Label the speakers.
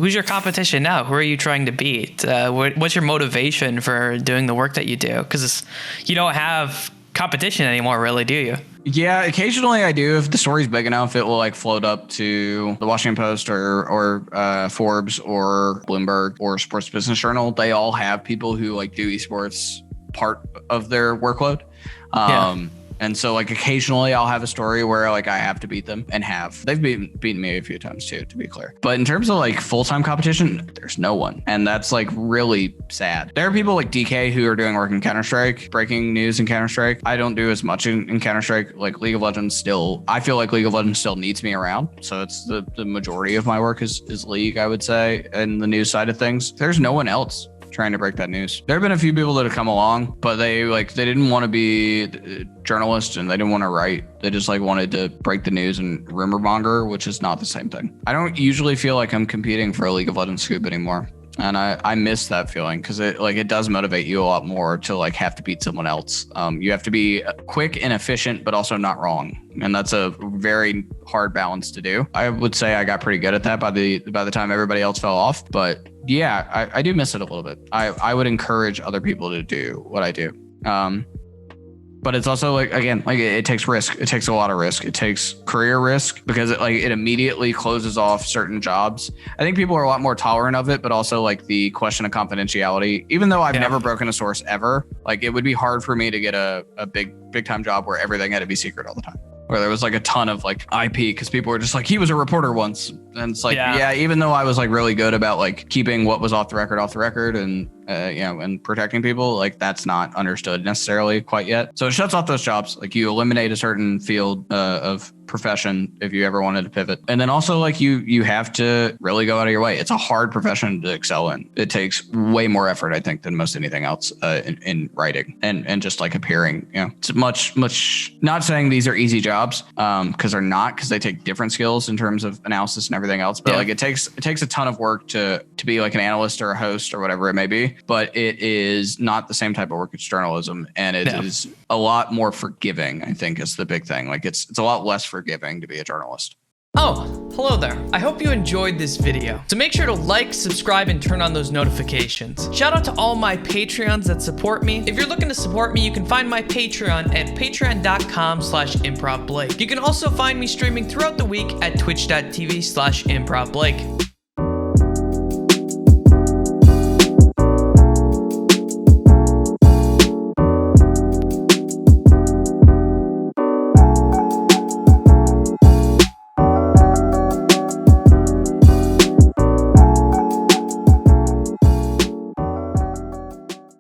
Speaker 1: who's your competition now? Who are you trying to beat? What's your motivation for doing the work that you do? Because you don't have competition anymore, really, do you?
Speaker 2: Yeah, occasionally I do. If the story's big enough, it will like float up to the Washington Post or Forbes or Bloomberg or Sports Business Journal. They all have people who like do esports part of their workload. And so like occasionally I'll have a story where like I have to beat them, and they've beaten me a few times too, to be clear. But in terms of like full-time competition, there's no one. And that's like really sad. There are people like DK who are doing work in Counter-Strike, breaking news in Counter-Strike. I don't do as much in Counter-Strike. Like League of Legends I feel like League of Legends still needs me around. So it's the majority of my work is League, I would say, and the news side of things. There's no one else trying to break that news. There have been a few people that have come along, but they didn't want to be journalists and they didn't want to write. They just like wanted to break the news and rumor monger, which is not the same thing. I don't usually feel like I'm competing for a League of Legends scoop anymore. And I miss that feeling because it does motivate you a lot more to like have to beat someone else. You have to be quick and efficient, but also not wrong. And that's a very hard balance to do. I would say I got pretty good at that by the time everybody else fell off. But yeah, I do miss it a little bit. I would encourage other people to do what I do. But it's also like, again, like it takes risk. It takes a lot of risk. It takes career risk because it immediately closes off certain jobs. I think people are a lot more tolerant of it, but also like the question of confidentiality, even though I've never broken a source ever, like it would be hard for me to get a big time job where everything had to be secret all the time. Where there was like a ton of like IP because people were just like, he was a reporter once. And it's like, yeah, even though I was like really good about like keeping what was off the record and, and protecting people, like that's not understood necessarily quite yet. So it shuts off those jobs. Like you eliminate a certain field of profession if you ever wanted to pivot. And then also like you have to really go out of your way. It's a hard profession to excel in. It takes way more effort, I think, than most anything else in writing and just like appearing. It's much, not saying these are easy jobs because they're not, because they take different skills in terms of analysis and everything else. But like it takes a ton of work to be like an analyst or a host or whatever it may be. But it is not the same type of work as journalism, and it is a lot more forgiving, I think, is the big thing. Like it's a lot less forgiving to be a journalist.
Speaker 1: Oh, hello there. I hope you enjoyed this video. So make sure to like, subscribe, and turn on those notifications. Shout out to all my Patreons that support me. If you're looking to support me, you can find my Patreon at patreon.com/improvblake. You can also find me streaming throughout the week at twitch.tv/improvblake.